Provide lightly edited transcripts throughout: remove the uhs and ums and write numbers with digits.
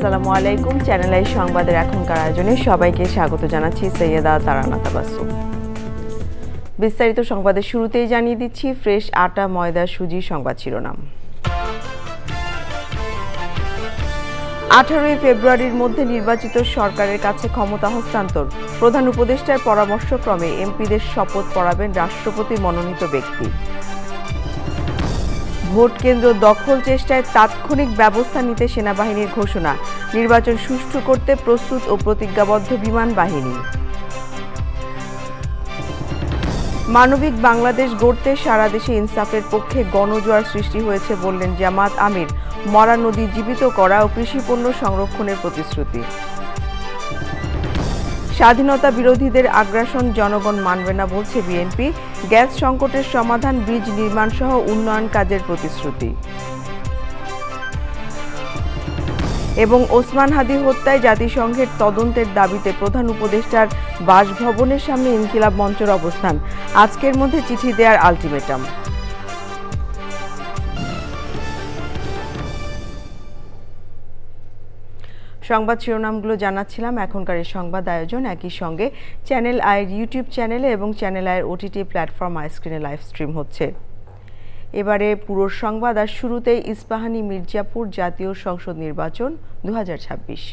আসসালামু আলাইকুম। Channel I সংবাদের এখনকার আয়োজনে সবাইকে স্বাগত জানাচ্ছি সৈয়দা তারানা তাবাসসুম। বিস্তারিত সংবাদের শুরুতেই জানিয়ে দিচ্ছি ফ্রেশ আটা, ময়দা, সুজি সংবাদ শিরোনাম। 18 ফেব্রুয়ারির মধ্যে নির্বাচিত সরকারের কাছে ক্ষমতা হস্তান্তর। প্রধান উপদেষ্টার পরামর্শক্রমে এমপিদের শপথ পড়াবেন রাষ্ট্রপতি মনোনীত ব্যক্তি। ভোট কেন্দ্র দখল চেষ্টায় তাৎক্ষণিক ব্যবস্থা নিতে সেনাবাহিনীর ঘোষণা। নির্বাচন সুষ্ঠু করতে প্রস্তুত ও প্রতিজ্ঞাবদ্ধ বিমান বাহিনী। মানবিক বাংলাদেশ গড়তে সারা দেশে ইনসাফের পক্ষে গণজোয়ার সৃষ্টি হয়েছে বললেন জামাত আমির। মরা নদী জীবিত করা ও কৃষিপণ্য সংরক্ষণের প্রতিশ্রুতি। স্বাধীনতা বিরোধীদের আগ্রাসন জনগণ মানবে না বলছে বিএনপি। গ্যাস সংকটের সমাধান, ব্রিজ নির্মাণ সহ উন্নয়ন কাজের প্রতিশ্রুতি। এবং ওসমান হাদি হত্যায় জাতিসংঘের তদন্তের দাবিতে প্রধান উপদেষ্টার বাসভবনের সামনে ইনকিলাব মঞ্চের অবস্থান। আজকের মধ্যে চিঠি দেওয়ার আলটিমেটাম। সংবাদ শিরোনামগুলো জানাচ্ছিলাম। এখনকার এই সংবাদ আয়োজন একই সঙ্গে চ্যানেল আইয়ের ইউটিউব চ্যানেলে এবং চ্যানেল আইয়ের ওটিটি প্ল্যাটফর্ম আইস্ক্রিনে লাইভ স্ট্রিম হচ্ছে। এবারে পুরো সংবাদ। আর শুরুতেই ইস্পাহানি মির্জাপুর জাতীয় সংসদ নির্বাচন 2026।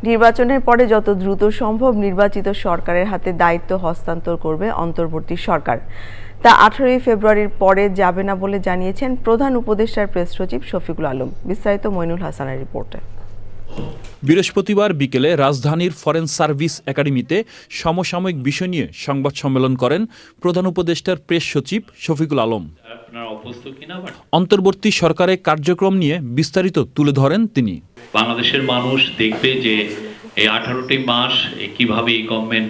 নির্বাচনের পরে যত দ্রুত সম্ভব নির্বাচিত সরকারের হাতে দায়িত্ব হস্তান্তর করবে অন্তর্বর্তী সরকার। তা 18 ফেব্রুয়ারির পরে যাবে না বলে জানিয়েছেন প্রধান উপদেষ্টার প্রেস সচিব শফিকুল আলম। বিস্তারিত মইনুল হাসানের রিপোর্টে। বৃহস্পতিবার বিকেলে রাজধানীর ফরেন সার্ভিস একাডেমিতে সমসাময়িক বিষয় নিয়ে সংবাদ সম্মেলন করেন প্রধান উপদেষ্টার প্রেস সচিব শফিকুল আলম। অন্তর্বর্তী সরকারের কার্যক্রম নিয়ে বিস্তারিত তুলে ধরেন তিনি। বাংলাদেশের মানুষ দেখবে যে এই 18টি মাস কিভাবে এই গভর্নমেন্ট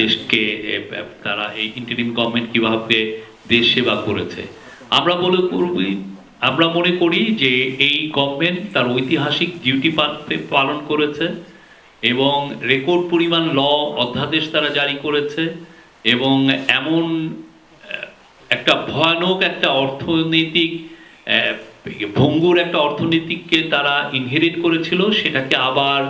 দেশকে, তারা এই ইন্টারিম গভর্নমেন্ট কিভাবে দেশ সেবা করেছে। আমরা মনে করি যে এই গভর্নমেন্ট তার ঐতিহাসিক ডিউটি পালন করেছে এবং রেকর্ড পরিমাণ অধ্যাদেশ তারা জারি করেছে এবং এমন একটা ভয়ানক একটা অর্থনৈতিক ভঙ্গুর একটা অর্থনীতিকে তারা ইনহেরিট করেছিল, সেটাকে আবার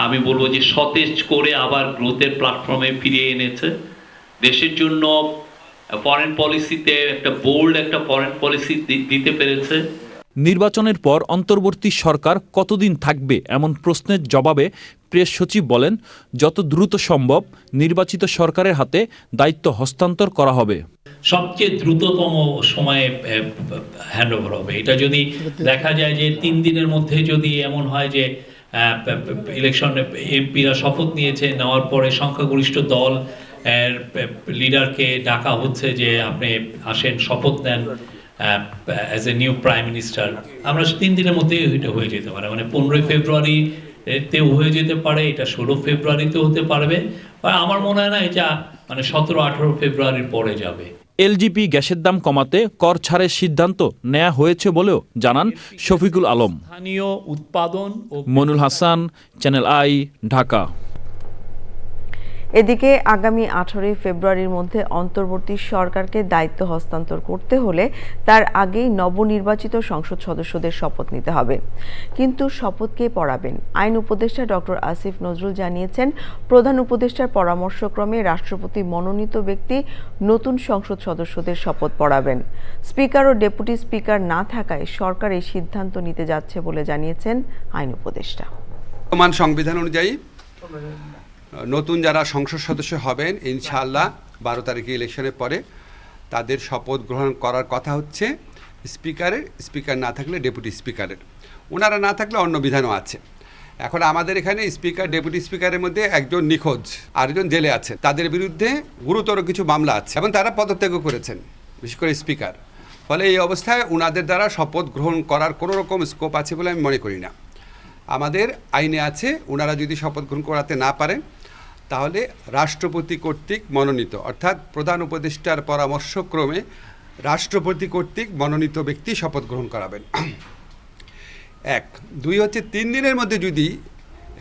আমি বলবো যে সতেজ করে আবার গ্রোথের প্ল্যাটফর্মে ফিরিয়ে এনেছে। দেশের জন্য ফরেন পলিসিতে একটা বোল্ড একটা ফরেন পলিসি দিতে পেরেছে। নির্বাচনের পর অন্তর্বর্তী সরকার কতদিন থাকবে এমন প্রশ্নের জবাবে প্রেস সচিব বলেন, যত দ্রুত সম্ভব নির্বাচিত সরকারের হাতে দায়িত্ব হস্তান্তর করা হবে। সবচেয়ে দ্রুততম সময়ে হ্যান্ডওভার হবে। এটা যদি দেখা যায় যে 3 দিনের মধ্যে যদি এমন হয় যে ইলেকশন এমপিরা শপথ নিয়েছে, নেওয়ার পরে সংখ্যাগরিষ্ঠ দল লিডারকে ডাকা হচ্ছে যে আপনি আসেন শপথ নেন as a new prime minister, আমরা 3 দিনের মধ্যে এটা হয়ে যেতে পারে। মানে 15 ফেব্রুয়ারিতেও হয়ে যেতে পারে, এটা 16 ফেব্রুয়ারিতেও হতে পারবে। আমার মনে হয় না এটা মানে 17-18 ফেব্রুয়ারির পরে যাবে। এলজিপি গ্যাসের দাম কমাতে কর ছাড়ের সিদ্ধান্ত নেওয়া হয়েছে বলেও জানান শফিকুল আলম। স্থানীয় উৎপাদন ও মইনুল হাসান, চ্যানেল আই, ঢাকা। এদিকে আগামী 18 ফেব্রুয়ারির মধ্যে অন্তর্বর্তী সরকারকে দায়িত্ব হস্তান্তর করতে হলে তার আগেই নবনির্বাচিত সংসদ সদস্যদের শপথ নিতে হবে। কিন্তু শপথ কে পড়াবেন? আইন উপদেষ্টা ডক্টর আসিফ নজরুল জানিয়েছেন, প্রধান উপদেষ্টার পরামর্শক্রমে রাষ্ট্রপতি মনোনীত ব্যক্তি নতুন সংসদ সদস্যদের শপথ পড়াবেন। স্পিকার ও ডেপুটি স্পিকার না থাকায় সরকার এই সিদ্ধান্ত নিতে যাচ্ছে বলে জানিয়েছেন আইন উপদেষ্টা। সংবিধান অনুযায়ী নতুন যারা সংসদ সদস্য হবেন ইনশাআল্লাহ 12 তারিখে ইলেকশনের পরে তাদের শপথ গ্রহণ করার কথা হচ্ছে স্পিকারের, স্পিকার না থাকলে ডেপুটি স্পিকারের। ওনারা না থাকলে অন্য বিধানও আছে। এখন আমাদের এখানে স্পিকার, ডেপুটি স্পিকারের মধ্যে একজন নিখোঁজ, আরেকজন জেলে আছে। তাদের বিরুদ্ধে গুরুতর কিছু মামলা আছে এবং তারা পদত্যাগও করেছেন, বিশেষ করে স্পিকার। ফলে এই অবস্থায় ওনাদের দ্বারা শপথ গ্রহণ করার কোনো রকম স্কোপ আছে বলে আমি মনে করি না। আমাদের আইনে আছে, ওনারা যদি শপথ গ্রহণ করাতে না পারেন তাহলে রাষ্ট্রপতি কর্তৃক মনোনীত, অর্থাৎ প্রধান উপদেষ্টার পরামর্শক্রমে রাষ্ট্রপতি কর্তৃক মনোনীত ব্যক্তি শপথ গ্রহণ করাবেন। এক, দুই হচ্ছে 3 দিনের মধ্যে যদি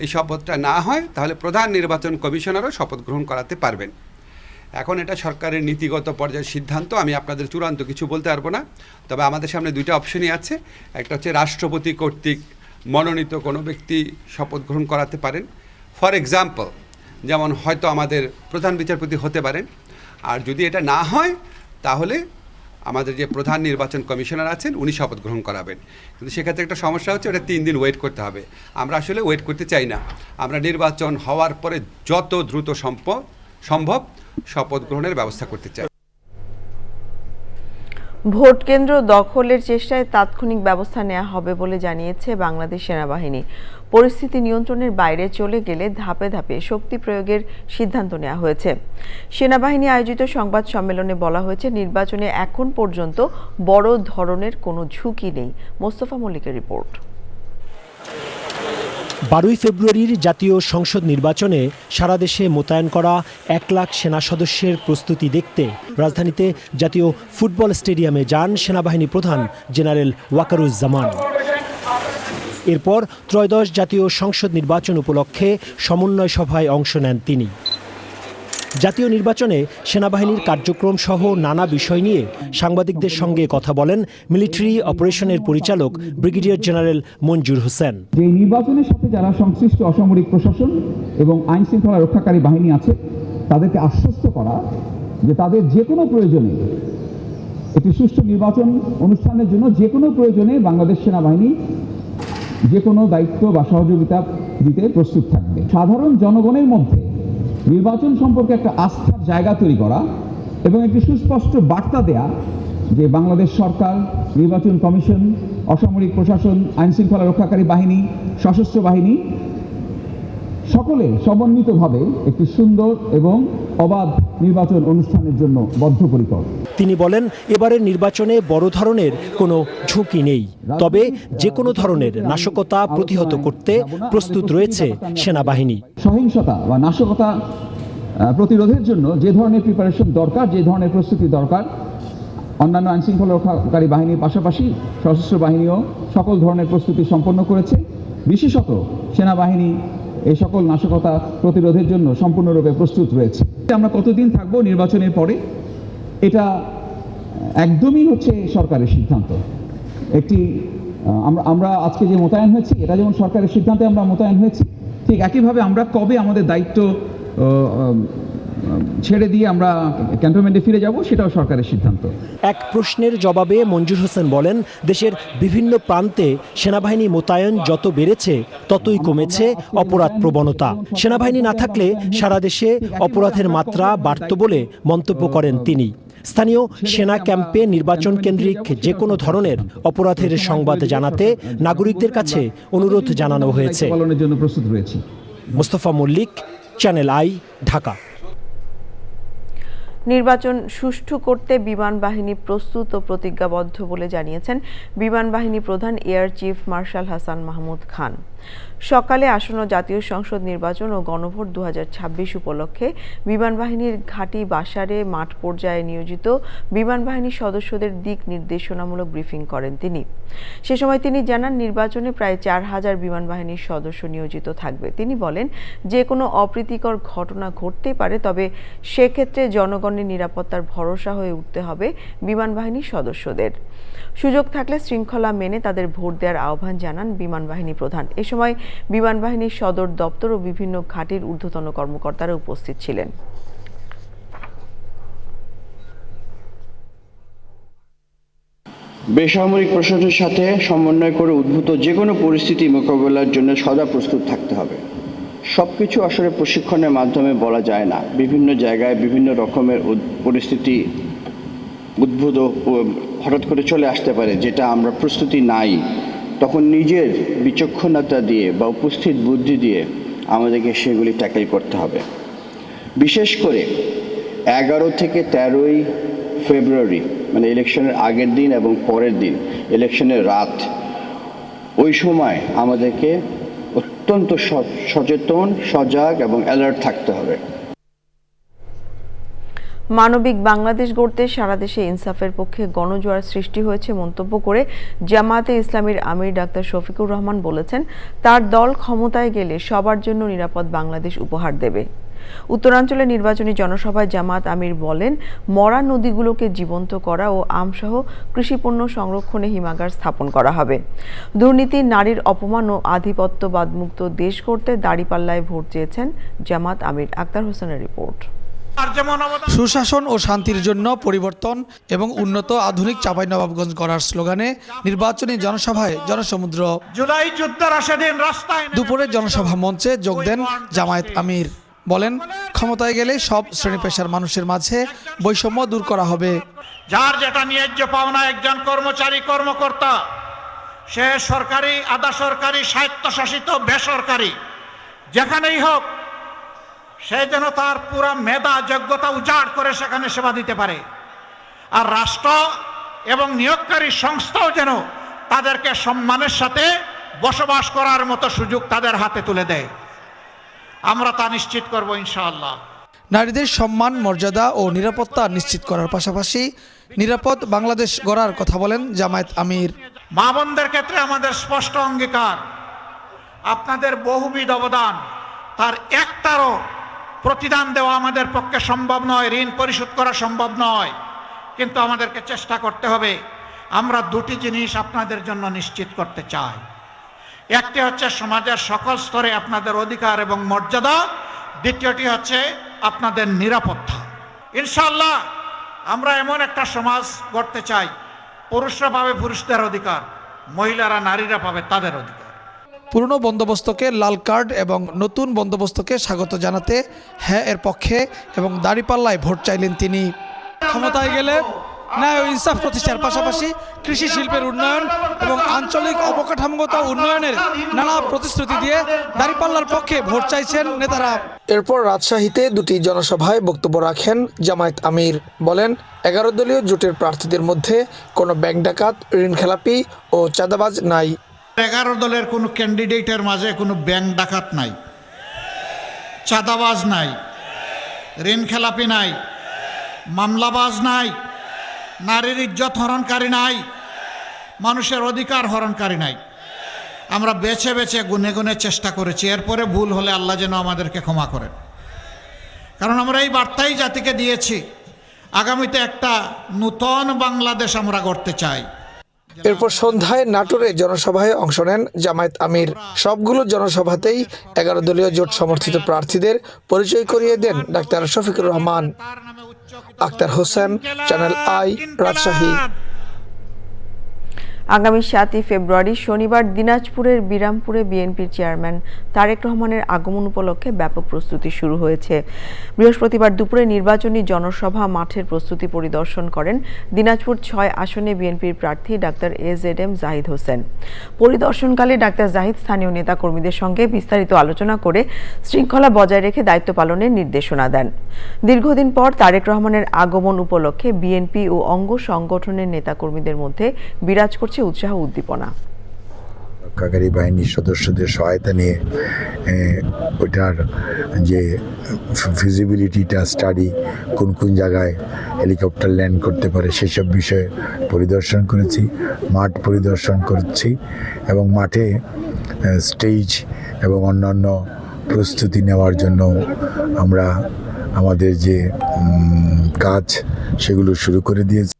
এই শপথটা না হয় তাহলে প্রধান নির্বাচন কমিশনারও শপথ গ্রহণ করাতে পারবেন। এখন এটা সরকারের নীতিগত পর্যায়ের সিদ্ধান্ত, আমি আপনাদের চূড়ান্ত কিছু বলতে পারবো না। তবে আমাদের সামনে দুইটা অপশনই আছে। একটা হচ্ছে রাষ্ট্রপতি কর্তৃক মনোনীত কোনো ব্যক্তি শপথ গ্রহণ করাতে পারেন। ফর এক্সাম্পল, যেমন হয়তো আমাদের প্রধান বিচারপতি হতে পারেন। আর যদি এটা না হয় তাহলে আমাদের যে প্রধান নির্বাচন কমিশনার আছেন উনি শপথ গ্রহণ করাবেন। কিন্তু সেক্ষেত্রে একটা সমস্যা হচ্ছে, ওটা 3 দিন ওয়েট করতে হবে। আমরা আসলে ওয়েট করতে চাই না। আমরা নির্বাচন হওয়ার পরে যত দ্রুত সম্ভব শপথ গ্রহণের ব্যবস্থা করতে চাই। ভোট কেন্দ্র দখলের চেষ্টায় তাৎক্ষণিক ব্যবস্থা নেওয়া হবে বলে জানিয়েছে বাংলাদেশ সেনাবাহিনী। পরিস্থিতি নিয়ন্ত্রণের বাইরে চলে গেলে ধাপে ধাপে শক্তি প্রয়োগের সিদ্ধান্ত নেওয়া হয়েছে। সেনাবাহিনী আয়োজিত সংবাদ সম্মেলনে বলা হয়েছে, নির্বাচনে এখন পর্যন্ত বড় ধরনের কোনো ঝুঁকি নেই। মোস্তফা মল্লিকের রিপোর্ট। 12 ফেব্রুয়ারির জাতীয় সংসদ নির্বাচনে সারা দেশে মোতায়েন করা 1 লাখ সেনা সদস্যের প্রস্তুতি দেখতে রাজধানীতে জাতীয় ফুটবল স্টেডিয়ামে যান সেনাবাহিনী প্রধান জেনারেল ওয়াকারুজ্জামান। এরপর ত্রয়োদশ জাতীয় সংসদ নির্বাচন উপলক্ষে সমন্বয় সভায় অংশ নেন তিনি। জাতীয় নির্বাচনে সেনাবাহিনীর কার্যক্রম সহ নানা বিষয় নিয়ে সাংবাদিকদের সঙ্গে কথা বলেন মিলিটারি অপারেশনের পরিচালক ব্রিগেডিয়ার জেনারেল মঞ্জুর হোসেন। যে নির্বাচনের সাথে যারা সংশ্লিষ্ট অসামরিক প্রশাসন এবং আইন শৃঙ্খলা রক্ষাকারী বাহিনী আছে তাদেরকে আশ্বস্ত করা যে তাদের যে কোনো প্রয়োজনে একটি সুষ্ঠু নির্বাচন অনুষ্ঠানের জন্য যে কোনো প্রয়োজনে বাংলাদেশ সেনাবাহিনী যে কোনো দায়িত্ব বা সহযোগিতা দিতে প্রস্তুত থাকবে। সাধারণ জনগণের মধ্যে নির্বাচন সম্পর্কে একটা আস্থার জায়গা তৈরি করা এবং একটি সুস্পষ্ট বার্তা দেয়া যে বাংলাদেশ সরকার, নির্বাচন কমিশন, অসামরিক প্রশাসন, আইন শৃঙ্খলা রক্ষাকারী বাহিনী, সশস্ত্র বাহিনী সকলে সমন্বিতভাবে একটি সুন্দর এবং অবাধ নির্বাচন অনুষ্ঠানের জন্য বদ্ধপরিকর। তিনি বলেন, এবারের নির্বাচনে বড় ধরনের কোনো ঝুঁকি নেই, তবে যে কোনো ধরনের নাশকতা প্রতিহত করতে প্রস্তুত রয়েছে সেনাবাহিনী। সহিংসতা বা নাশকতা প্রতিরোধের জন্য যে ধরনের প্রিপারেশন দরকার, যে ধরনের প্রস্তুতি দরকার, অন্যান্য আইন শৃঙ্খলা রক্ষাকারী বাহিনীর পাশাপাশি সশস্ত্র বাহিনীও সকল ধরনের প্রস্তুতি সম্পন্ন করেছে। বিশেষত সেনাবাহিনী এই সকল নাশকতা প্রতিরোধের জন্য সম্পূর্ণরূপে প্রস্তুত রয়েছে। আমরা কতদিন থাকবো নির্বাচনের পরে, এটা একদমই হচ্ছে সরকারের সিদ্ধান্ত। আমরা আজকে যে মোতায়েন হয়েছি, এটা যেমন সরকারের সিদ্ধান্তে আমরা মোতায়েন হয়েছি, ঠিক একইভাবে আমরা কবে আমাদের দায়িত্ব ছেড়ে দিয়ে আমরা ক্যান্টনমেন্টে ফিরে যাব সেটাও সরকারের সিদ্ধান্ত। এক প্রশ্নের জবাবে মঞ্জুর হোসেন বলেন, দেশের বিভিন্ন প্রান্তে সেনাবাহিনী মোতায়েন যত বেড়েছে ততই কমেছে অপরাধ প্রবণতা। সেনাবাহিনী না থাকলে সারা দেশে অপরাধের মাত্রা বাড়ত বলে মন্তব্য করেন তিনি। স্থানীয় সেনা ক্যাম্পে নির্বাচন কেন্দ্রিক যে কোনো ধরনের অপরাধের সংবাদ জানাতে নাগরিকদের কাছে অনুরোধ জানানো হয়েছে। Mostafa Mallik, Channel I, Dhaka. নির্বাচন সুষ্ঠু করতে বিমান বাহিনী প্রস্তুত ও প্রতিজ্ঞাবদ্ধ বলে জানিয়েছেন বিমান বাহিনী প্রধান air chief marshal Hasan Mahmud Khan. সকালে আসন্ন জাতীয় সংসদ নির্বাচন ও গণভোট 2026 উপলক্ষে বিমান বাহিনীর ঘাঁটি বাসারে মাঠ পর্যায়ে নিয়োজিত বিমান বাহিনীর সদস্যদের দিক নির্দেশনামূলক ব্রিফিং করেন তিনি। সে সময় তিনি জানান, নির্বাচনে প্রায় 4000 বিমান বাহিনীর সদস্য নিয়োজিত থাকবে। তিনি বলেন, যে কোনো অপ্রীতিকর ঘটনা ঘটতে পারে, তবে সেক্ষেত্রে জনগণের নিরাপত্তার ভরসা হয়ে উঠতে হবে বিমান বাহিনীর সদস্যদের। সুযোগ থাকলে শৃঙ্খলা মেনে তাদের ভোট দেওয়ার আহ্বান জানান বিমান বাহিনী প্রধান। এ সময় বিমান বাহিনীর সদর দপ্তর ও বিভিন্ন ঘাঁটির ঊর্ধ্বতন কর্মকর্তারা উপস্থিত ছিলেন। বেসামরিক প্রশাসনের সাথে সমন্বয় করে উদ্ভূত যে কোনো পরিস্থিতি মোকাবেলার জন্য সদা প্রস্তুত থাকতে হবে। সবকিছু আসলে প্রশিক্ষণের মাধ্যমে বলা যায় না। বিভিন্ন জায়গায় বিভিন্ন রকমের পরিস্থিতি উদ্ভূত হঠাৎ করে চলে আসতে পারে, যেটা আমরা প্রস্তুতি নাই। তখন নিজের বিচক্ষণতা দিয়ে বা উপস্থিত বুদ্ধি দিয়ে আমাদেরকে সেগুলি ট্যাকেল করতে হবে। বিশেষ করে 11 থেকে 13 ফেব্রুয়ারি মানে ইলেকশনের আগের দিন এবং পরের দিন, ইলেকশনের রাত, ওই সময় আমাদেরকে অত্যন্ত সচেতন, সজাগ এবং অ্যালার্ট থাকতে হবে। মানবিক বাংলাদেশ গড়তে সারা দেশে ইনসাফের পক্ষে গণজোয়ার সৃষ্টি হয়েছে মন্তব্য করে জামায়াতে ইসলামীর আমির ডাক্তার শফিকুর রহমান বলেছেন, তার দল ক্ষমতায় গেলে সবার জন্য নিরাপদ বাংলাদেশ উপহার দেবে। উত্তরাঞ্চলের নির্বাচনী জনসভায় জামায়াত আমির বলেন, মরা নদীগুলোকে জীবন্ত করা ও আমসহ কৃষিপণ্য সংরক্ষণে হিমাগার স্থাপন করা হবে। দুর্নীতি, নারীর অপমান ও আধিপত্যবাদমুক্ত দেশ গড়তে দাঁড়িপাল্লায় ভোট চেয়েছেন জামায়াত আমির। আক্তার হোসেনের রিপোর্ট। সুশাসন ও শান্তির জন্য পরিবর্তন এবং উন্নত আধুনিক চাঁপাইনবাবগঞ্জ গড়ার স্লোগানে নির্বাচনী জনসভায় জনসমুদ্র। জুলাই যুদ্ধের সেদিন রাস্তায় দুপুরে জনসভা মঞ্চে যোগ দেন জামায়াত আমির। বলেন, ক্ষমতায় গেলে সব শ্রেণী পেশার মানুষের মাঝে বৈষম্য দূর করা হবে। যার যেটা ন্যায্য পাওনা, একজন কর্মচারী কর্মকর্তা, সে সরকারি, আধা সরকারি, স্বায়ত্তশাসিত, বেসরকারি, যেখানেই হোক, সে যেন তার পুরা মেধা যোগ্যতা উজাড় করে সেখানে সেবা দিতে পারে। আর রাষ্ট্র এবং নিয়োগকারী সংস্থাও যেন তাদেরকে সম্মানের সাথে বসবাস করার মতো সুযোগ তাদের হাতে তুলে দেয়। আমরা তা নিশ্চিত করব ইনশাআল্লাহ। নারীদের সম্মান, মর্যাদা ও নিরাপত্তা নিশ্চিত করার পাশাপাশি নিরাপদ বাংলাদেশ গড়ার কথা বলেন জামায়াত আমির। মা বোনদের ক্ষেত্রে আমাদের স্পষ্ট অঙ্গীকার, আপনাদের বহুবিধ অবদান, তার একটারও প্রতিদান দেওয়া আমাদের পক্ষে সম্ভব নয়, ঋণ পরিশোধ করা সম্ভব নয়, কিন্তু আমাদেরকে চেষ্টা করতে হবে। আমরা দুটি জিনিস আপনাদের জন্য নিশ্চিত করতে চাই। একটি হচ্ছে সমাজের সকল স্তরে আপনাদের অধিকার এবং মর্যাদা, দ্বিতীয়টি হচ্ছে আপনাদের নিরাপত্তা। ইনশাআল্লাহ আমরা এমন একটা সমাজ গড়তে চাই, পুরুষরা পাবে পুরুষদের অধিকার, মহিলারা, নারীরা পাবে তাদের অধিকার। পুরনো বন্দোবস্তকে লাল কার্ড এবং নতুন বন্দোবস্তকে স্বাগত জানাতে হ্যাঁ এর পক্ষে এবং দাঁড়িপাল্লায় ভোট চাইলেন তিনি। ক্ষমতায় গেলে ন্যায় ও ইনসাফ প্রতিষ্ঠার পাশাপাশি কৃষি শিল্পের উন্নয়ন এবং আঞ্চলিক অবকাঠামোগত উন্নয়নের নানা প্রতিশ্রুতি দিয়ে দাঁড়িপাল্লার পক্ষে ভোট চাইছেন নেতারা। এরপর রাজশাহীতে দুটি জনসভায় বক্তব্য রাখেন জামায়াত আমির। বলেন, 11 দলীয় জোটের প্রার্থীদের মধ্যে কোনো ব্যাংক ডাকাত, ঋণ খেলাপি ও চাঁদাবাজ নাই। 11 দলের কোনো ক্যান্ডিডেটের মাঝে কোনো ব্যাংক ডাকাত নাই, চাঁদাবাজ নাই, ঋণ খেলাপি নাই, মামলাবাজ নাই, নারীর ইজ্জত হরণকারী নাই, মানুষের অধিকার হরণকারী নাই। আমরা বেছে বেছে গুনে গুনে চেষ্টা করেছি। এরপরে ভুল হলে আল্লাহ যেন আমাদেরকে ক্ষমা করেন, কারণ আমরা এই বার্তাই জাতিকে দিয়েছি, আগামীতে একটা নূতন বাংলাদেশ আমরা গড়তে চাই। এরপর সন্ধ্যায় নাটোরে জনসভায় অংশ নেন জামায়াত আমির। সবগুলো জনসভাতেই 11 দলীয় জোট সমর্থিত প্রার্থীদের পরিচয় করিয়ে দেন ডাক্তার শফিকুর রহমান। Akhtar Hossain, channel I, Rajshahi. আগামী 7 ফেব্রুয়ারি শনিবার দিনাজপুরের বিরামপুরে বিএনপির চেয়ারম্যান তারেক রহমানের আগমন উপলক্ষে ব্যাপক প্রস্তুতি শুরু হয়েছে। বৃহস্পতিবার দুপুরে নির্বাচনী জনসভা মাঠের প্রস্তুতি পরিদর্শন করেন দিনাজপুর 6 আসনে বিএনপির প্রার্থী ডাক্তার AZM জাহিদ হোসেন। পরিদর্শনকালে ডাক্তার জাহিদ স্থানীয় নেতাকর্মীদের সঙ্গে বিস্তারিত আলোচনা করে শৃঙ্খলা বজায় রেখে দায়িত্ব পালনের নির্দেশনা দেন। দীর্ঘদিন পর তারেক রহমানের আগমন উপলক্ষে বিএনপি ও অঙ্গ সংগঠনের নেতাকর্মীদের মধ্যে বিরাজ করছে উৎসাহ উদ্দীপনা। রক্ষাকারী বাহিনীর সদস্যদের সহায়তা নিয়ে ওইটার যে ফিজিবিলিটিটা স্টাডি, কোন কোন জায়গায় হেলিকপ্টার ল্যান্ড করতে পারে সেসব বিষয়ে পরিদর্শন করেছি, মাঠ পরিদর্শন করছি এবং মাঠে স্টেজ এবং অন্যান্য প্রস্তুতি নেওয়ার জন্য আমরা আমাদের যে কাজ সেগুলো শুরু করে দিয়েছি।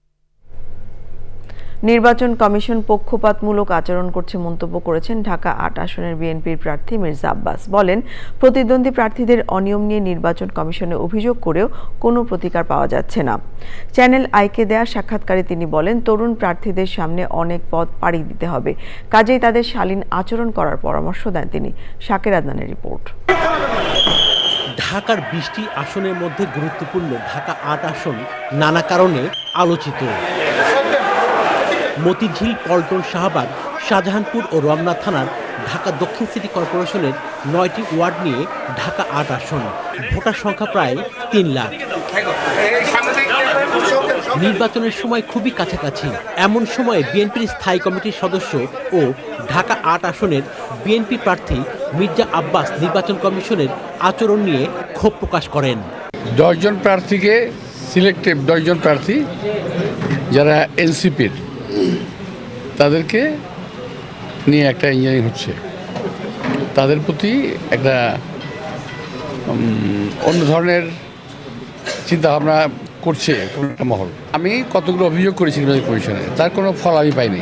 নির্বাচন কমিশন পক্ষপাতমূলক আচরণ করছে মন্তব্য করেছেন ঢাকা 8 আসনের বিএনপির প্রার্থী মির্জা আব্বাস। বলেন, প্রতিদ্বন্দ্বী প্রার্থীদের অনিয়ম নিয়ে নির্বাচন কমিশনে অভিযোগ করেও কোনো প্রতিকার পাওয়া যাচ্ছে না। চ্যানেল আইকে দেয়া সাক্ষাৎকারে তিনি বলেন, তরুণ প্রার্থীদের সামনে অনেক পথ পাড়ি দিতে হবে, কাজেই তাদের শালীন আচরণ করার পরামর্শ দেন তিনি। শাকের আদনানের রিপোর্ট। ঢাকার 20টি আসনের মধ্যে গুরুত্বপূর্ণ ঢাকা 8 আসন নানা কারণে আলোচিত। মতিঝিল, পল্টন, শাহবাগ, শাহজাহানপুর ও রমনা থানার ঢাকা দক্ষিণ সিটি কর্পোরেশনের 9টি ওয়ার্ড নিয়ে ঢাকা 8 আসন। ভোটার সংখ্যা প্রায় 3 লাখ। নির্বাচনের সময় খুবই কাছাকাছি। এমন সময়ে বিএনপির স্থায়ী কমিটির সদস্য ও ঢাকা 8 আসনের বিএনপি প্রার্থী মির্জা আব্বাস নির্বাচন কমিশনের আচরণ নিয়ে ক্ষোভ প্রকাশ করেন। 10 জন প্রার্থীকে সিলেক্টেড 10 জন প্রার্থী যারা এনসিপির, তাদেরকে নিয়ে একটা ইঞ্জিনিয়ারিং হচ্ছে, তাদের প্রতি একটা অন্য ধরনের চিন্তাভাবনা করছে একটা মহল। আমি কতগুলো অভিযোগ করেছি নির্বাচন কমিশনে, তার কোনো ফল আমি পাইনি।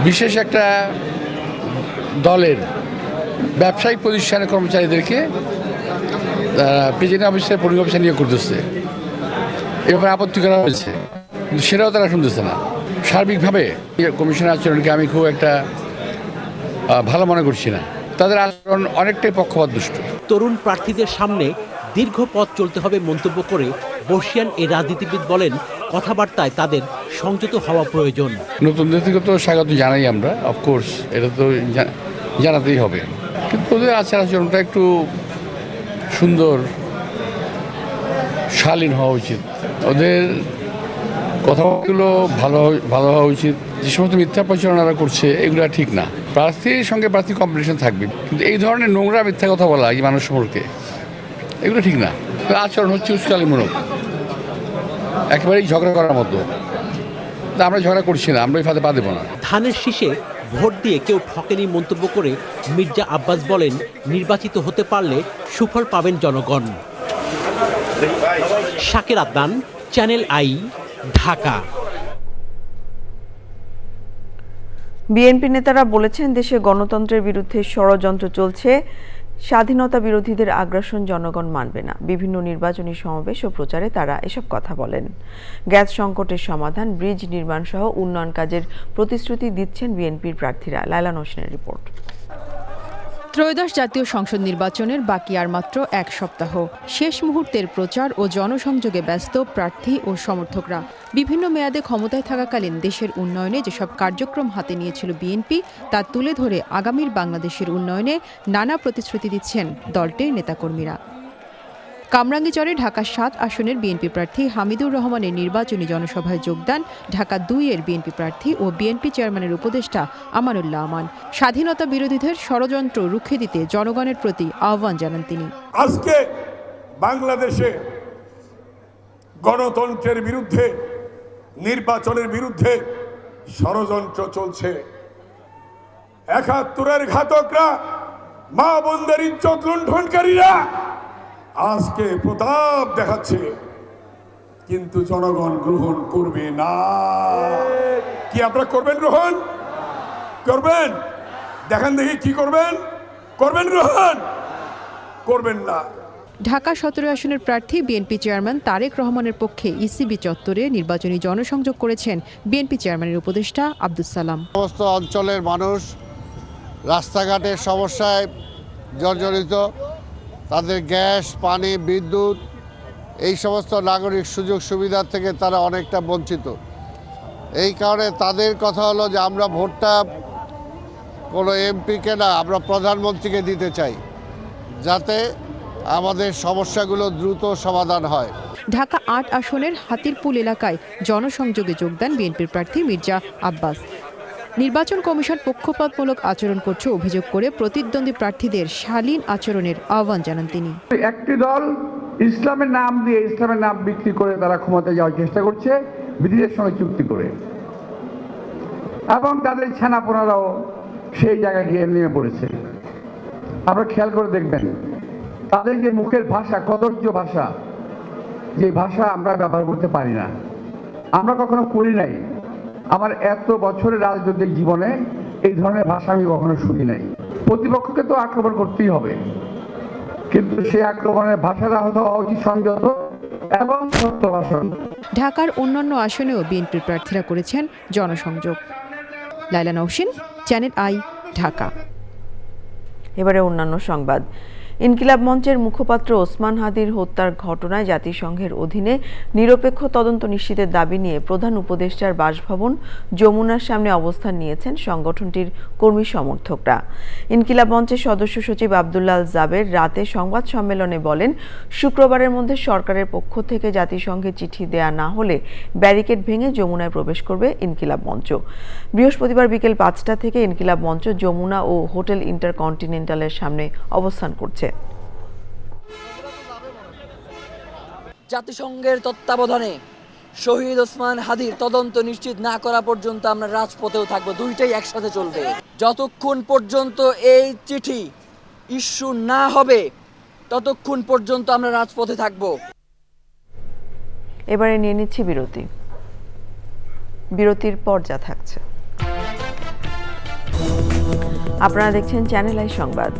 বিশেষ একটা দলের ব্যবসায়িক প্রতিষ্ঠানের কর্মচারীদেরকে প্রেসিডেন্ট অফিসের পোলিং অফিসার নিয়োগ করতেছে, এ ব্যাপারে আপত্তি করা হয়েছে, কিন্তু সেটাও তারা শুনতেছে না। সার্বিকভাবে কমিশনের আচরণকে আমি খুব একটা ভালো মনে করছি না। তাদের আচরণ অনেকটাই পক্ষপাতদুষ্ট। তরুণ প্রার্থীদের সামনে দীর্ঘ পথ চলতে হবে মন্তব্য করে বর্ষিয়ান এই রাজনীতিবিদ বলেন, কথাবার্তায় তাদের সংযত হওয়া প্রয়োজন। নতুনদেরকে তো স্বাগত জানাই আমরা, অফকোর্স এটা তো জানাতেই হবে, কিন্তু ওদের আচার আচরণটা একটু সুন্দর, শালীন হওয়া উচিত। ওদের কথাগুলো ভালো হওয়া উচিত। যে সমস্ত মিথ্যা প্রচারণারা করছে এগুলো ঠিক না। প্রার্থীর সঙ্গে প্রার্থী কম্পিটিশন থাকবে, কিন্তু এই ধরনের নোংরা মিথ্যা কথা বলা এই মানুষ সম্পর্কে এগুলো ঠিক না। আচরণ হচ্ছে উস্কানিমূলক, একেবারেই ঝগড়া করার মতো। আমরা ঝগড়া করছি না, আমরা এই ফাঁদে পা দেবো না। ধানের শীষে ভোট দিয়ে কেউ ঠকেনি মন্তব্য করে মির্জা আব্বাস বলেন, নির্বাচিত হতে পারলে সুফল পাবেন জনগণ। Shakir Adnan, channel I, Dhaka. BNP নেতারা বলেছেন, দেশে গণতন্ত্রের বিরুদ্ধে ষড়যন্ত্র চলছে, স্বাধীনতা বিরোধীদের আগ্রাসন জনগণ মানবে না। বিভিন্ন নির্বাচনী সমাবেশ ও প্রচারে তারা এসব কথা বলেন। গ্যাস সংকটের সমাধান, ব্রিজ নির্মাণ সহ উন্নয়ন কাজের প্রতিশ্রুতি দিচ্ছেন বিএনপির প্রার্থীরা। লায়লা হোসেনের রিপোর্ট। ত্রয়োদশ জাতীয় সংসদ নির্বাচনের বাকি আর মাত্র এক সপ্তাহ। শেষ মুহূর্তের প্রচার ও জনসংযোগে ব্যস্ত প্রার্থী ও সমর্থকরা। বিভিন্ন মেয়াদে ক্ষমতায় থাকাকালীন দেশের উন্নয়নে যেসব কার্যক্রম হাতে নিয়েছিল বিএনপি, তা তুলে ধরে আগামীর বাংলাদেশের উন্নয়নে নানা প্রতিশ্রুতি দিচ্ছেন দলটির নেতাকর্মীরা। কামরাঙ্গীরচরে ঢাকা ৭ আসনের বিএনপি প্রার্থী হামিদুর রহমানের নির্বাচনী জনসভায় যোগদান ঢাকা ২ এর বিএনপি প্রার্থী ও বিএনপি চেয়ারম্যানের উপদেষ্টা আমানুল্লাহ আমান। স্বাধীনতা বিরোধীদের ষড়যন্ত্র রুখে দিতে জনগণের প্রতি আহ্বান জানান তিনি। আজকে বাংলাদেশে গণতন্ত্রের বিরুদ্ধে, নির্বাচনের বিরুদ্ধে ষড়যন্ত্র চলছে। ৭১-এর ঘাতকরা, মা বোনদের ইজ্জত লুণ্ঠনকারীরা আজকে প্রতাপ দেখাচ্ছে, কিন্তু জনগণ গ্রহণ করবে না। কি আপনারা করবেন? গ্রহণ করবেন? দেখেন দেখি কি করবেন। করবেন গ্রহণ? করবেন না। ঢাকা ১৭ আসনের প্রার্থী বিএনপি চেয়ারম্যান তারেক রহমানের পক্ষে ইসিবি চত্বরে নির্বাচনী জনসংযোগ করেছেন বিএনপি চেয়ারম্যানের উপদেষ্টা আব্দুস সালাম। সমস্ত অঞ্চলের মানুষ রাস্তাঘাটের সমস্যায় জর্জরিত, তাদের গ্যাস, পানি, বিদ্যুৎ এই সমস্ত নাগরিক সুযোগ সুবিধা থেকে তারা অনেকটা বঞ্চিত। এই কারণে তাদের কথা হলো যে আমরা ভোটটা কোনো এমপিকে না, আমরা প্রধানমন্ত্রীকে দিতে চাই, যাতে আমাদের সমস্যাগুলো দ্রুত সমাধান হয়। ঢাকা ৮ আসনের হাতিরপুল এলাকায় জনসংযোগে যোগ দেন বিএনপির প্রার্থী মির্জা আব্বাস। নির্বাচন কমিশন পক্ষপাতমূলক আচরণ করছে অভিযোগ করে প্রতিদ্বন্দ্বী প্রার্থীদের শালীন আচরণের আহ্বান জানান তিনি। একটি দল ইসলামের নাম দিয়ে, ইসলামের নাম বিক্রি করে তারা ক্ষমতায় যাওয়ার চেষ্টা করছে, বিদেশের সঙ্গে চুক্তি করে, এবং তাদের ছানাপোনারাও সেই জায়গায় গিয়ে নেমে পড়েছে। আপনারা খেয়াল করে দেখবেন তাদের যে মুখের ভাষা, কদর্য ভাষা, যে ভাষা আমরা ব্যবহার করতে পারি না, আমরা কখনো করি নাই। আমার এত বছরের রাজনৈতিক জীবনে এই ধরনের ভাষা আমি কখনো শুনি নাই। প্রতিপক্ষকে তো আক্রমণ করতেই হবে, কিন্তু সেই আক্রমণের ভাষাটা হয়তো অতি সংযত এবং সত্য ভাষণ। ঢাকার অন্যান্য আসনেও বিএনপির প্রার্থীরা করেছেন জনসংযোগ। Laila Nowshin, channel I, Dhaka. এবারে অন্যান্য সংবাদ। ইনকিলাব মঞ্চের মুখপাত্র ওসমান হাদির হত্যার ঘটনায় জাতিসংঘের অধীনে নিরপেক্ষ তদন্ত নিশ্চিতের দাবি নিয়ে প্রধান উপদেষ্টার বাসভবন যমুনার সামনে অবস্থান নিয়েছেন সংগঠনটির কর্মী সমর্থকরা। ইনকিলাব মঞ্চের সদস্য সচিব আব্দুল্লাহ জাবের রাতে সংবাদ সম্মেলনে বলেন, শুক্রবারের মধ্যে সরকারের পক্ষ থেকে জাতিসংঘে চিঠি দেয়া না হলে ব্যারিকেড ভেঙে যমুনায় প্রবেশ করবে ইনকিলাব মঞ্চ। বৃহস্পতিবার বিকেল ৫টা থেকে ইনকিলাব মঞ্চ যমুনা ও হোটেল ইন্টারকন্টিনেন্টালের সামনে অবস্থান করছে। জাতিসংঘের তত্ত্বাবধানে শহীদ ওসমান হাদির তদন্ত নিশ্চিত না করা পর্যন্ত আমরা রাজপথেও থাকবো, দুইটাই একসাথে চলবে। যতক্ষণ পর্যন্ত এই চিঠি ইস্যু না হবে ততক্ষণ পর্যন্ত আমরা রাজপথে থাকবো। এবারে নিয়ে নিচ্ছি বিরতি। বিরতির পর যা থাকছে আপনারা দেখছেন চ্যানেল আই সংবাদ।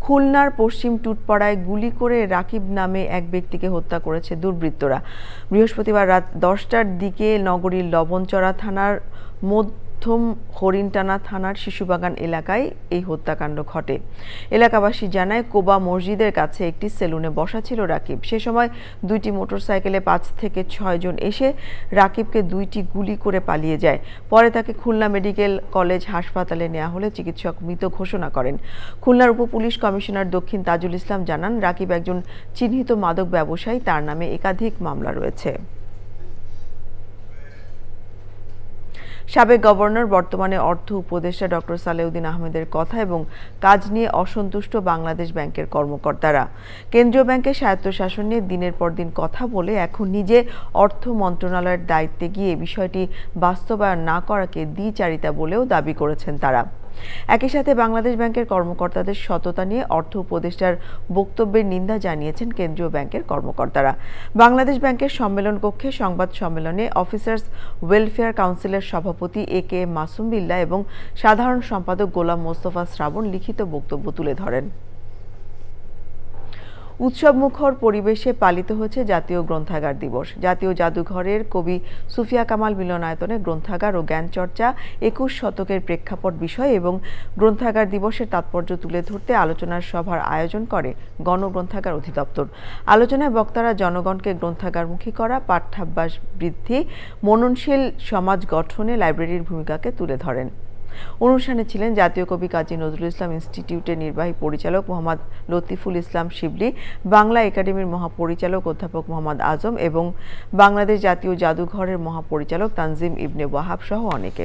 খুলনার পশ্চিম টুটপাড়ায় গুলি করে রাকিব নামে এক ব্যক্তিকে হত্যা করেছে দুর্বৃত্তরা। বৃহস্পতিবার রাত 10টার দিকে নগরীর লবণচড়া থানার মধ্যম হরিণটানা থানার শিশুবাগান এলাকায় এই হত্যাকাণ্ড ঘটে। এলাকাবাসী জানায় কোবা মসজিদের কাছে একটি সেলুনে বসা ছিল রাকিব। সে সময় 2টি মোটরসাইকেলে 5 থেকে 6 জন এসে রাকিবকে 2টি গুলি করে পালিয়ে যায়। পরে তাকে খুলনা মেডিকেল কলেজ হাসপাতালে নেওয়া হলে চিকিৎসক মৃত ঘোষণা করেন। খুলনার উপপুলিশ কমিশনার দক্ষিণ তাজুল ইসলাম জানান, রাকিব একজন চিহ্নিত মাদক ব্যবসায়ী, তার নামে একাধিক মামলা রয়েছে। সাবেক গভর্নর বর্তমানে অর্থ উপদেষ্টা ডক্টর সালেউদ্দিন আহমেদের কথা এবং কাজ নিয়ে অসন্তুষ্ট বাংলাদেশ ব্যাংকের কর্মকর্তারা। কেন্দ্রীয় ব্যাংকের স্বায়ত্তশাসন নিয়ে দিনের পর দিন কথা বলে এখন নিজে অর্থ মন্ত্রণালয়ের দায়িত্বে গিয়ে বিষয়টি বাস্তবায়ন না করাকে দ্বিচারিতা বলেও দাবি করেছেন তারা। একই সাথে বাংলাদেশ ব্যাংকের কর্মকর্তাদের সততা নিয়ে অর্থ উপদেষ্টার বক্তব্যের নিন্দা জানিয়েছেন কেন্দ্রীয় ব্যাংকের কর্মকর্তারা। বাংলাদেশ ব্যাংকের সম্মেলন কক্ষে সংবাদ সম্মেলনে অফিসার্স ওয়েলফেয়ার কাউন্সিলের সভাপতি AK মাসুম বিল্লাহ এবং সাধারণ সম্পাদক গোলাম মোস্তফা শ্রাবণ লিখিত বক্তব্য তুলে ধরেন। উৎসবমুখর পরিবেশে পালিত হয়েছে জাতীয় গ্রন্থাগার দিবস। জাতীয় জাদুঘরের কবি সুফিয়া কামাল মিলনায়তনে গ্রন্থাগার ও জ্ঞান চর্চা 21 শতকের প্রেক্ষাপট বিষয় এবং গ্রন্থাগার দিবসের তাৎপর্য তুলে ধরতে আলোচনার সভার আয়োজন করে গণগ্রন্থাগার অধিদপ্তর। আলোচনায় বক্তারা জনগণকে গ্রন্থাগারমুখী করা, পাঠ্যাভ্যাস বৃদ্ধি, মননশীল সমাজ গঠনে লাইব্রেরির ভূমিকাকে তুলে ধরেন। অনুষ্ঠানে ছিলেন জাতীয় কবি কাজী নজরুল ইসলাম ইনস্টিটিউটের নির্বাহী পরিচালক মোহাম্মদ লতিফুল ইসলাম শিবলি, বাংলা একাডেমির মহাপরিচালক অধ্যাপক মোহাম্মদ আজম এবং বাংলাদেশ জাতীয় জাদুঘরের মহাপরিচালক তানজিম ইবনে ওয়াহাব সহ অনেকে।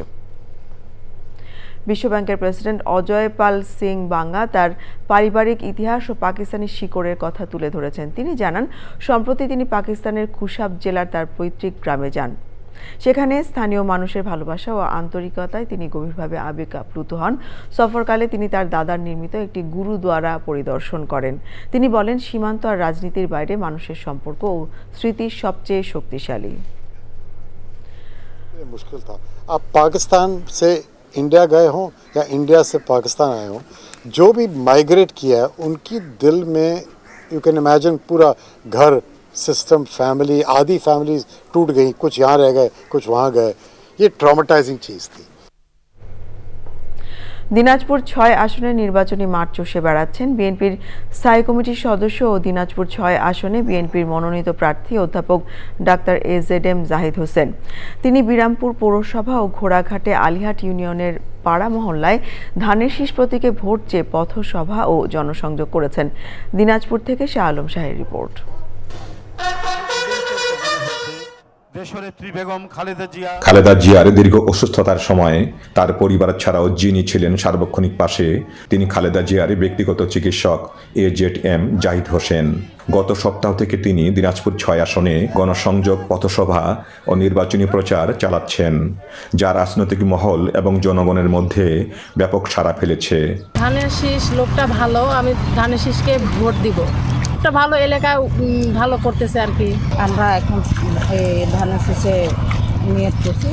বিশ্বব্যাংকের প্রেসিডেন্ট অজয় পাল সিং বাঙ্গা তার পারিবারিক ইতিহাস ও পাকিস্তানি শিকড়ের কথা তুলে ধরেছেন। তিনি জানান, সম্প্রতি তিনি পাকিস্তানের খুশাব জেলার তার পৈতৃক গ্রামে যান। সেখানে স্থানীয় মানুষের ভালোবাসা ও আন্তরিকতায় তিনি গভীরভাবে আবেগ আপ্লুত হন। সফরকালে তিনি তার দাদার নির্মিত একটি গুরুদ্বারা পরিদর্শন করেন। তিনি বলেন, সীমান্ত আর রাজনীতির বাইরে মানুষের সম্পর্ক ও স্মৃতি সবচেয়ে শক্তিশালী। मुश्किल था। आप पाकिस्तान से इंडिया गए हों या इंडिया से पाकिस्तान आए हों, जो भी माइग्रेट किया है उनकी दिल में यू कैन इमेजिन पूरा घर सिस्टम फैमिली आधी फैमिलीज टूट गई, कुछ यहाँ रह गए कुछ वहाँ गए। ये ट्रॉमेटाइजिंग चीज़ थी। দিনাজপুর 6 আসনে নির্বাচনী মাঠ চষে বেড়াচ্ছেন বিএনপির স্থায়ী কমিটির সদস্য ও দিনাজপুর 6 আসনে বিএনপির মনোনীত প্রার্থী অধ্যাপক ডাক্তার AZM জাহিদ হোসেন। তিনি বিরামপুর পৌরসভা ও ঘোড়াঘাটে আলিহাট ইউনিয়নের পাড়া মহল্লায় ধানের শীষ প্রতীকে ভোট চেয়ে পথসভা ও জনসংযোগ করেছেন। দিনাজপুর থেকে শাহ আলম শাহের রিপোর্ট। খালেদা জিয়ার দীর্ঘ অসুস্থতার সময় তার পরিবার ছাড়াও যিনি ছিলেন সার্বক্ষণিক পাশে, তিনি খালেদা জিয়ার ব্যক্তিগত চিকিৎসক AZM জাহিদ হোসেন। গত সপ্তাহ থেকে তিনি দিনাজপুর 6 আসনে গণসংযোগ, পথসভা ও নির্বাচনী প্রচার চালাচ্ছেন, যা রাজনৈতিক মহল এবং জনগণের মধ্যে ব্যাপক সাড়া ফেলেছে। ধানের শীষ লোকটা ভালো, আমি ধানের শীষকে ভোট দিব। ভালো এলাকায় ভালো করতেছে আর কি। আমরা এখন ধানের শীষে নিয়ত করছি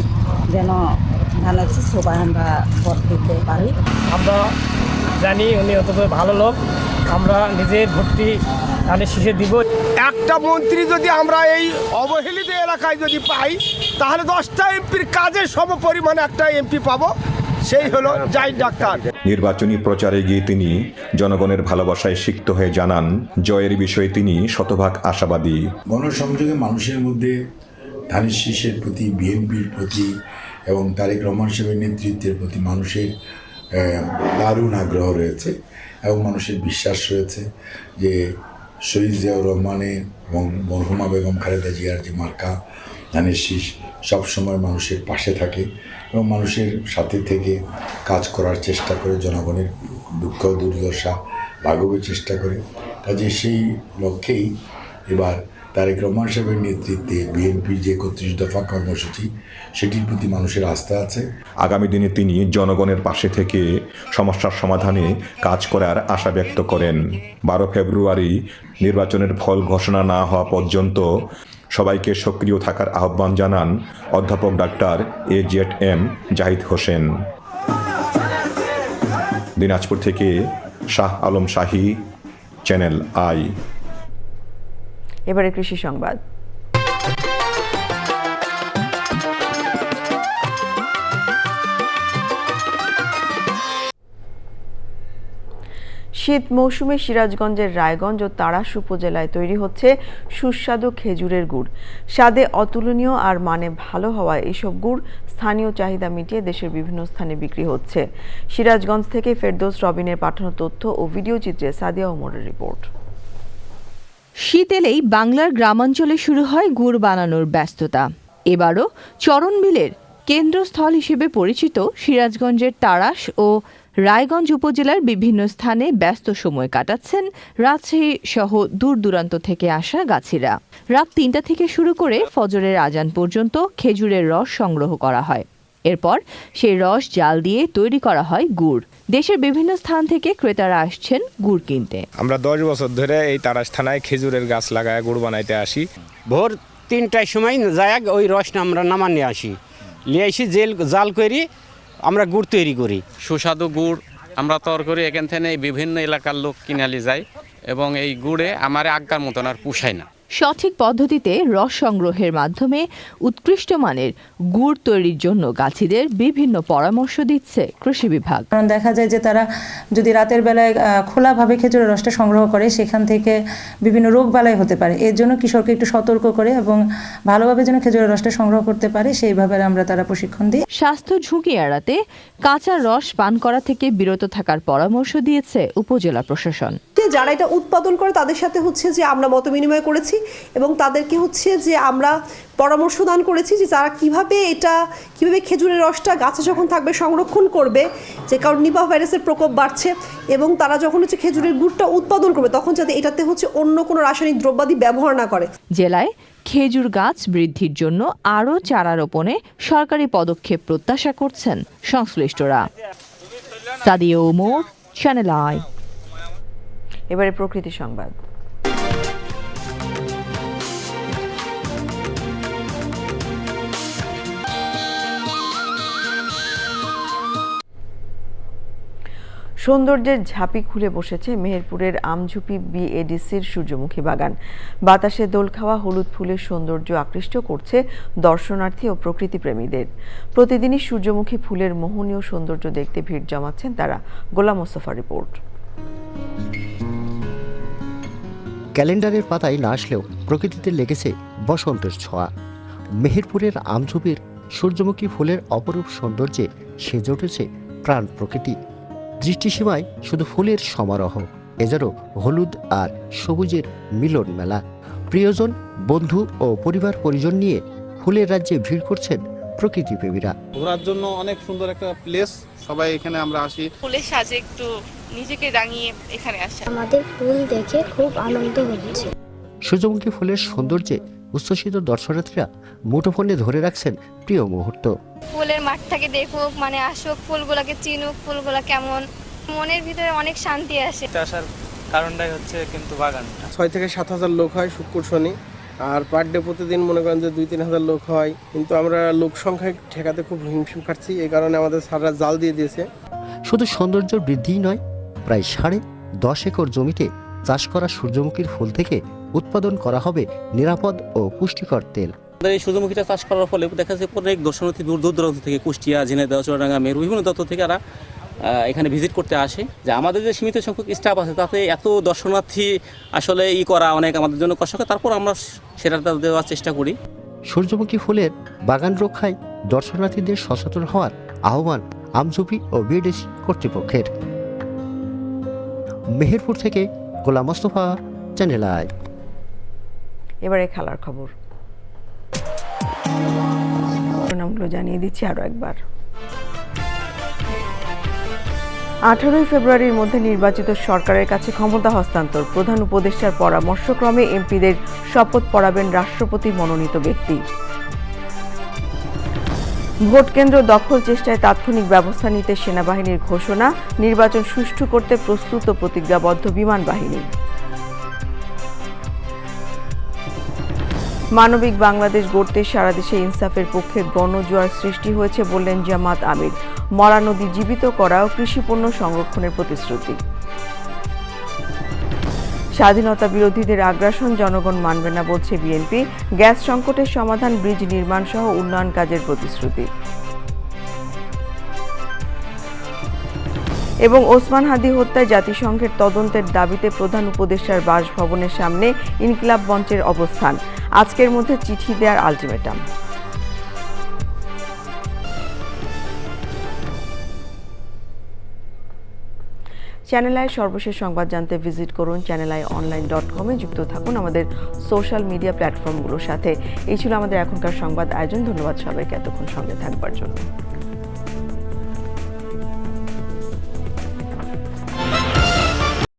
যেন ধানের শীষ সবাই আমরা ভোট দিতে পারি। আমরা জানি উনি অত ভালো লোক, আমরা নিজের ভোটটি ধানের শীষে দিব। একটা মন্ত্রী যদি আমরা এই অবহেলিত এলাকায় যদি পাই, তাহলে 10টা এমপির কাজের সম পরিমাণে একটা এমপি পাবো, সেই হলো জাহিদ ডাক্তার। নির্বাচনী প্রচারে গিয়ে তিনি জনগণের ভালোবাসায় সিক্ত হয়ে জানান, জয়ের বিষয়ে তিনি শতভাগ আশাবাদী। গণসংযোগে মানুষের মধ্যে ধানের শীষের প্রতি, বিএনপির প্রতি এবং তারেক রহমান সাহেবের নেতৃত্বের প্রতি মানুষের দারুণ আগ্রহ রয়েছে এবং মানুষের বিশ্বাস রয়েছে যে শহীদ জিয়াউর রহমানের এবং মরহুমা বেগম খালেদা জিয়ার যে মার্কা ধানের শীষ সবসময় মানুষের পাশে থাকে এবং মানুষের সাথে থেকে কাজ করার চেষ্টা করে, জনগণের দুঃখ দুর্দশা লাঘবের চেষ্টা করে। কাজে সেই লক্ষ্যেই এবার তারেক রহমান সাহেবের নেতৃত্বে বিএনপির যে ৩১ দফা কর্মসূচি সেটির প্রতি মানুষের আস্থা আছে। আগামী দিনে তিনি জনগণের পাশে থেকে সমস্যার সমাধানে কাজ করার আশা ব্যক্ত করেন। 12 ফেব্রুয়ারি নির্বাচনের ফল ঘোষণা না হওয়া পর্যন্ত সবাইকে সক্রিয় থাকার আহ্বান জানান অধ্যাপক ডাক্তার AZM জাহিদ হোসেন। দিনাজপুর থেকে শাহ আলম শাহী, চ্যানেল আই। এবারে কৃষি সংবাদ। শীত মৌসুমে সিরাজগঞ্জের রায়গঞ্জ ও তাড়াশ উপজেলায় তৈরি হচ্ছে সুস্বাদু খেজুরের গুড়। স্বাদে অতুলনীয় আর মানে ভালো হওয়ায় এসব গুড় স্থানীয় চাহিদা মিটিয়ে দেশের বিভিন্ন স্থানে বিক্রি হচ্ছে। সিরাজগঞ্জ থেকে ফেরদৌস রবিনের পাঠানো তথ্য ও ভিডিও চিত্রে সাদিয়া ওমরের রিপোর্ট। শীত এলেই বাংলার গ্রামাঞ্চলে শুরু হয় গুড় বানানোর ব্যস্ততা। এবারও চরণবিলের কেন্দ্রস্থল হিসেবে পরিচিত সিরাজগঞ্জের তাড়াশ ও রায়গঞ্জ উপজেলার বিভিন্ন স্থানে ব্যস্ত সময় কাটাচ্ছেন রাজশাহী সহ দূর দূরান্ত থেকে আসা গাছিরা। রাত ৩টা থেকে শুরু করে ফজরের আজান পর্যন্ত খেজুরের রস সংগ্রহ করা হয়। এরপর সেই রস জাল দিয়ে তৈরি করা হয় গুড়। দেশের বিভিন্ন স্থান থেকে ক্রেতারা আসছেন গুড় কিনতে। আমরা 10 বছর ধরে এই তাড়াশ থানায় খেজুরের গাছ লাগায় গুড় বানাইতে আসি। ভোর 3টার সময় যায় ওই রসটা আমরা নামান নিয়ে আসি, নিয়ে আসি জাল করি আমরা গুড় তৈরি করি। সুস্বাদু গুড় আমরা তৈরি করি, এখান থেকে বিভিন্ন এলাকার লোক কিনালি যায় এবং এই গুড়ে আমার আজ্ঞার মতন আর পুষায় না। সঠিক পদ্ধতিতে রস সংগ্রহের মাধ্যমে উৎকৃষ্ট মানের গুড় তৈরির জন্য গাছিদের বিভিন্ন পরামর্শ দিচ্ছে কৃষি বিভাগ। কারণ দেখা যায় যে তারা যদি রাতের বেলায় খোলাভাবে খেজুরের রসটা সংগ্রহ করে সেখান থেকে বিভিন্ন রোগ বালাই হতে পারে। এর জন্য কৃষককে একটু সতর্ক করে এবং ভালোভাবে যেন খেজুরের রসটা সংগ্রহ করতে পারে সেইভাবে আমরা তারা প্রশিক্ষণ দিই। স্বাস্থ্য ঝুঁকি এড়াতে কাঁচা রস পান করা থেকে বিরত থাকার পরামর্শ দিয়েছে উপজেলা প্রশাসন। যারা এটা উৎপাদন করে তাদের সাথে হচ্ছে যে আমরা মত বিনিময় করেছি এবং তাদেরকে হচ্ছে যে আমরা পরামর্শ দান করেছি যে তারা কিভাবে খেজুরের রসটা গাছে যখন থাকবে সংরক্ষণ করবে, যে কারণ নিপাহ ভাইরাসের প্রকোপ বাড়ছে, এবং তারা যখন হচ্ছে খেজুরের গুড়টা উৎপাদন করবে তখন যাতে এটাতে হচ্ছে অন্য কোনো রাসায়নিক দ্রব্যাদি ব্যবহার না করে। জেলায় খেজুর গাছ বৃদ্ধির জন্য আরও চারা রোপণে সরকারি পদক্ষেপ প্রত্যাশা করছেন সংশ্লিষ্টরা। Sadia Omar, channel I. এবারে প্রকৃতি সংবাদ। সৌন্দর্যের ঝাঁপি খুলে বসেছে মেহেরপুরের আমঝুপি বিএডিসির সূর্যমুখী বাগান। বাতাসে দোল খাওয়া হলুদ ফুলের সৌন্দর্য আকৃষ্ট করছে দর্শনার্থী ও প্রকৃতিপ্রেমীদের। প্রতিদিনই সূর্যমুখী ফুলের মোহনীয় সৌন্দর্য দেখতে ভিড় জমাচ্ছেন তারা। গোলাম মোস্তফা রিপোর্ট। ক্যালেন্ডারের পাতায় না আসলেও প্রকৃতিতে লেগেছে বসন্তের ছোঁয়া। মেহেরপুরের আমঝুপির সূর্যমুখী ফুলের অপরূপ সৌন্দর্যে সেজে উঠেছে প্রাণ প্রকৃতি। দৃষ্টিসীমায় শুধু ফুলের সমারোহ, এছাড়াও হলুদ আর সবুজের মিলন মেলা। প্রিয়জন, বন্ধু ও পরিবার পরিজন নিয়ে ফুলের রাজ্যে ভিড় করছেন প্রকৃতিপ্রেমীরা। ঘোরার জন্য অনেক সুন্দর একটা প্লেস, সবাই এখানে আমরা আসি ফুলের সাজে একটু নিজেকে রাঙিয়ে এখানে আসি। আমাদের ফুল দেখে খুব আনন্দ হচ্ছে। সূর্যমুখী ফুলের সৌন্দর্যে উচ্ছ্বসিত দর্শনার্থীরা মুঠোফোনে ধরে রাখছেন প্রিয় মুহূর্ত। ফুলের মাঠটাকে দেখুক, মানে আসুক, ফুলগুলোকে চিনুক, ফুলগুলো কেমন, মনের ভিতরে অনেক শান্তি আসে। আসার কারণটাই হচ্ছে কিন্তু বাগানটা 6 থেকে 7 হাজার লোক হয় শুক্র শনি, আর পার ডে প্রতিদিন মনে করেন যে 2-3 হাজার লোক হয়, কিন্তু আমরা লোক সংখ্যায় ঠেকাতে খুব হিমশিম খাচ্ছি। এই কারণে আমাদের সারা জাল দিয়ে দিয়েছে। শুধু সৌন্দর্য বৃদ্ধিই নয়, প্রায় 10.5 একর জমিতে চাষ করা সূর্যমুখীর ফুল থেকে উৎপাদন করা হবে নিরাপদ ও পুষ্টিকর তেল। এই সূর্যমুখীটা চাষ করার ফলে দেখা যাচ্ছে অনেক দর্শনার্থী দূর দূরান্ত থেকে, কুষ্টিয়া, ঝিনাইদহ, চুয়াডাঙ্গা, মেরু বিভিন্ন দপ্তর থেকে এরা এখানে ভিজিট করতে আসে। যে আমাদের যে সীমিত সংখ্যক স্টাফ আছে তাতে এত দর্শনার্থী আসলে করা অনেক আমাদের জন্য কষ্টকর, তারপর আমরা সেটা দেওয়ার চেষ্টা করি। সূর্যমুখী ফুলের বাগান রক্ষায় দর্শনার্থীদের সচেতন হওয়ার আহ্বান আমঝুপি ও বিএডিসি কর্তৃপক্ষের। মেহেরপুর থেকে গোলাম মোস্তফা, চ্যানেল আই। এবারে খেলার খবর। নামগুলো জানিয়ে দিচ্ছি আরো একবার। 18 ফেব্রুয়ারির মধ্যে নির্বাচিত সরকারের কাছে ক্ষমতা হস্তান্তর, প্রধান উপদেষ্টার পরামর্শক্রমে এমপিদের শপথ পড়াবেন রাষ্ট্রপতি মনোনীত ব্যক্তি। ভোট কেন্দ্র দখল চেষ্টায় তাৎক্ষণিক ব্যবস্থা নিতে সেনাবাহিনীর ঘোষণা, নির্বাচন সুষ্ঠু করতে প্রস্তুত ও প্রতিজ্ঞাবদ্ধ বিমান বাহিনী। মানবিক বাংলাদেশ গড়তে সারা দেশে ইনসাফের পক্ষে গণজোয়ার সৃষ্টি হয়েছে বললেন জামাত আমির। মরা নদী জীবিত করা ও কৃষিপণ্য সংরক্ষণের প্রতিশ্রুতি। স্বাধীনতা বিরোধীদের আগ্রাসন জনগণ মানবে না বলছে বিএনপি, গ্যাস সংকটের সমাধান, ব্রিজ নির্মাণ সহ উন্নয়ন কাজের প্রতিশ্রুতি। এবং ওসমান হাদি হত্যায় জাতিসংঘের তদন্তের দাবিতে প্রধান উপদেষ্টার বাসভবনের সামনে ইনকিলাব মঞ্চের অবস্থান, আজকের মধ্যে চিঠি দেওয়ার আলটিমেটাম। চ্যানেল আই সর্বশেষ সংবাদ জানতে ভিজিট করুন channelionline.com-এ। যুক্ত থাকুন আমাদের সোশ্যাল মিডিয়া প্ল্যাটফর্মগুলোর সাথে। এই ছিল আমাদের এখনকার সংবাদ আয়োজন। ধন্যবাদ সবাইকে এতক্ষণ সঙ্গে থাকবার জন্য।